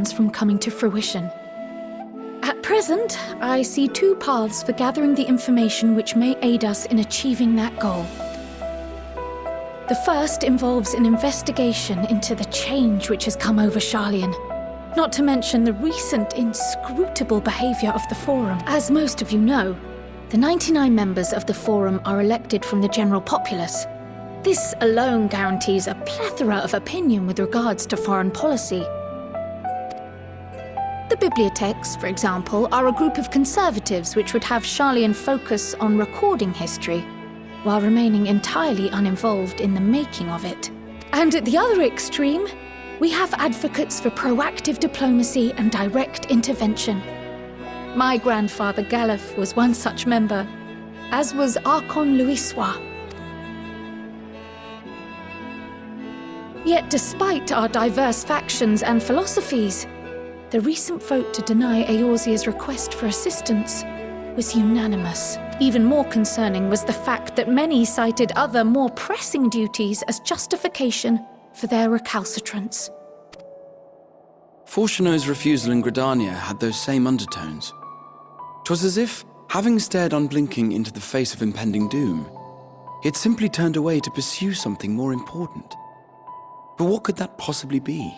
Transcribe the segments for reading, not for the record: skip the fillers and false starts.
plans from coming to fruition. At present, I see two paths for gathering the information which may aid us in achieving that goal. The first involves an investigation into the change which has come over Sharlayan, not to mention the recent inscrutable behavior of the Forum. As most of you know, the 99 members of the Forum are elected from the general populace. This alone guarantees a plethora of opinion with regards to foreign policy. The bibliotheques, for example, are a group of conservatives which would have Sharlayan focus on recording history, while remaining entirely uninvolved in the making of it. And at the other extreme, we have advocates for proactive diplomacy and direct intervention. My grandfather Galef was one such member, as was Archon Louisois. Yet despite our diverse factions and philosophies, the recent vote to deny Eorzea's request for assistance was unanimous. Even more concerning was the fact that many cited other, more pressing duties as justification for their recalcitrance. Fortuno's refusal in Gridania had those same undertones. 'Twas as if, having stared unblinking into the face of impending doom, he had simply turned away to pursue something more important. But what could that possibly be?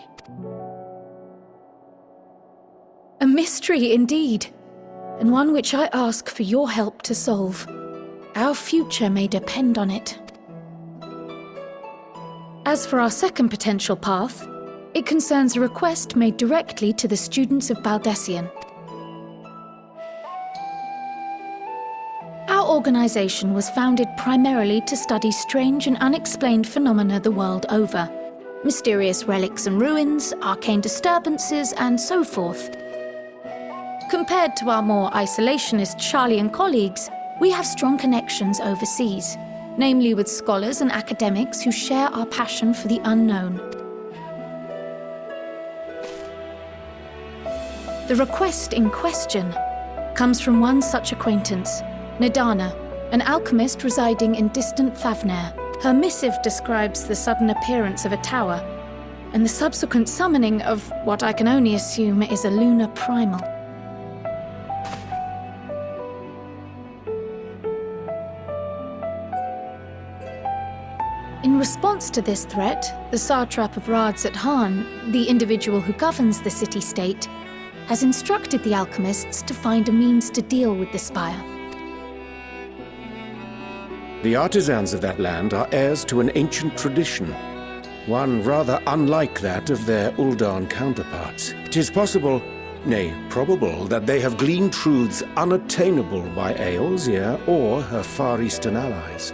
A mystery indeed, and one which I ask for your help to solve. Our future may depend on it. As for our second potential path, it concerns a request made directly to the students of Baldessian. Our organization was founded primarily to study strange and unexplained phenomena the world over. Mysterious relics and ruins, arcane disturbances, and so forth. Compared to our more isolationist Sharlayan colleagues, we have strong connections overseas, namely with scholars and academics who share our passion for the unknown. The request in question comes from one such acquaintance, Nadana, an alchemist residing in distant Thavnair. Her missive describes the sudden appearance of a tower, and the subsequent summoning of what I can only assume is a lunar primal. In response to this threat, the satrap of Radzat-Han, the individual who governs the city-state, has instructed the alchemists to find a means to deal with the spire. The artisans of that land are heirs to an ancient tradition, one rather unlike that of their Uldan counterparts. It is possible, nay, probable, that they have gleaned truths unattainable by Eorzea or her Far Eastern allies.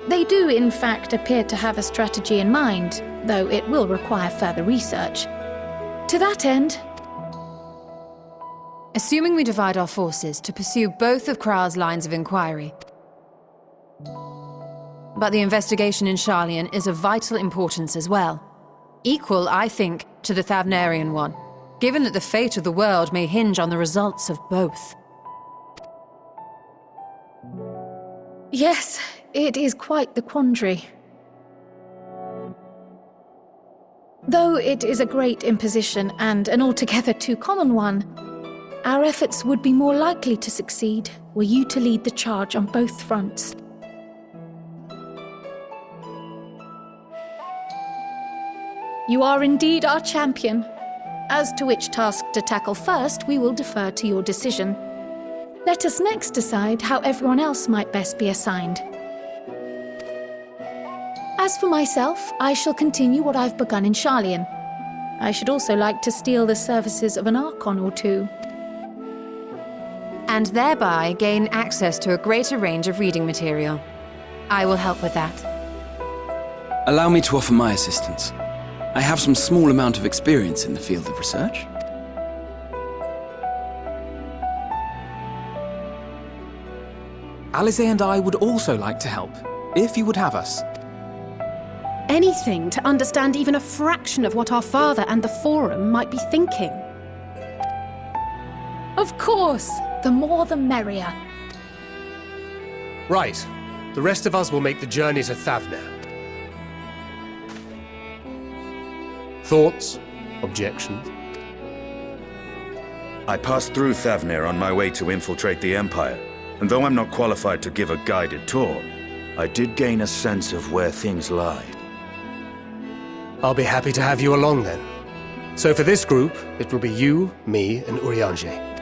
They do, in fact, appear to have a strategy in mind, though it will require further research. To that end, assuming we divide our forces to pursue both of Kral's lines of inquiry. But the investigation in Sharlayan is of vital importance as well. Equal, I think, to the Thavnarian one, given that the fate of the world may hinge on the results of both. yes, it is quite the quandary. Though it is a great imposition and an altogether too common one, our efforts would be more likely to succeed were you to lead the charge on both fronts. You are indeed our champion. As to which task to tackle first, we will defer to your decision. Let us next decide how everyone else might best be assigned. As for myself, I shall continue what I've begun in Sharlayan. I should also like to steal the services of an Archon or two. And thereby gain access to a greater range of reading material. I will help with that. Allow me to offer my assistance. I have some small amount of experience in the field of research. Alize and I would also like to help, if you would have us. Anything to understand even a fraction of what our father and the Forum might be thinking. Of course, the more the merrier. Right. The rest of us will make the journey to Thavnair. Thoughts? objections. I passed through Thavnir on my way to infiltrate the Empire, and though I'm not qualified to give a guided tour, I did gain a sense of where things lie. I'll be happy to have you along then. So for this group, it will be you, me, and Urianger.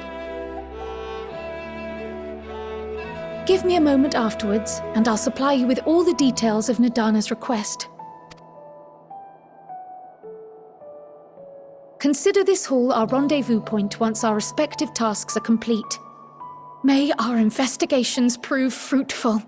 Give me a moment afterwards, and I'll supply you with all the details of Nadana's request. Consider this hall our rendezvous point once our respective tasks are complete. May our investigations prove fruitful.